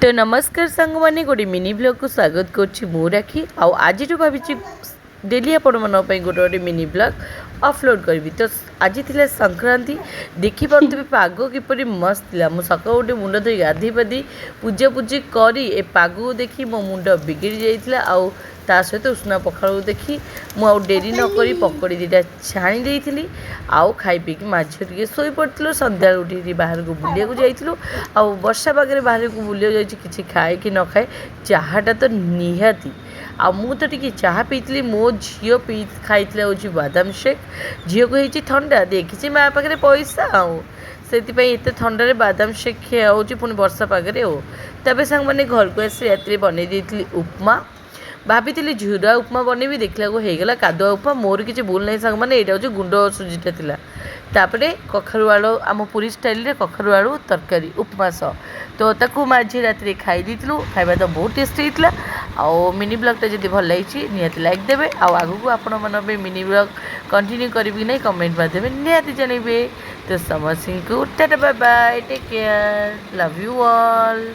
तो नमस्कार सांग मैंने गोटे मिनी ब्लॉग को स्वागत करुच्ची मु राखी आज भावी डेली आपण मन गोटे गोटे मिनी ब्लॉग अपलोड करी। तो आज थी संक्रांति देखिपे पाग किपर मस्त थी। मुझे सका गोटे मुंड धोई गाधी पाधी पूजा पूजी करी ए पाग को देखी मो मुंड बिगड़ी जाता सहित उष्णा पखाड़ को देखी मुझे डेरी नक पकड़ी दीटा छाणी देती आउ खाई पीकी माझ टे शोई पड़ो। सन्ध्या उठी बाहर को बुलिया जाइलु आ वर्षा पागे बाहर को बुलिया जाइए किसी खाए कि न खाए चाहाटा तो निहाती आ मु तो टी चाह पीती मो झील पी खाई हूँ बादाम शेक झील को होती ठंडा देखी माँ पाखे पैसा से ठंडा बादाम शेक खिया हो पुणी वर्षा पागे तबे सांग मैंने घर को आसी रात बनई देती उपमा भाभी झुरा उपमा बनैबी देखला को होगला कादुआ उपमा मोर किसी भूल नहीं सांग मैंने यहाँ हूँ गुंड सुजीटा थिला तापरे कखारु आलू आम पुरी स्टाइल रे कखारु आलू तरकारी उपमा सह तो ताकू माझी रात खाई देलु खाଇବା तो बहुत टेस्टी होता। आउ मिनी ब्लॉगटा जब भल लगी निहाती लाइक देवे आगू आपण मन मिनी ब्लॉग कंटिन्यू करी कि नहीं कमेंट माध्यम निहाती जनइबे। तो समस्त को tata bye bye take care love you all.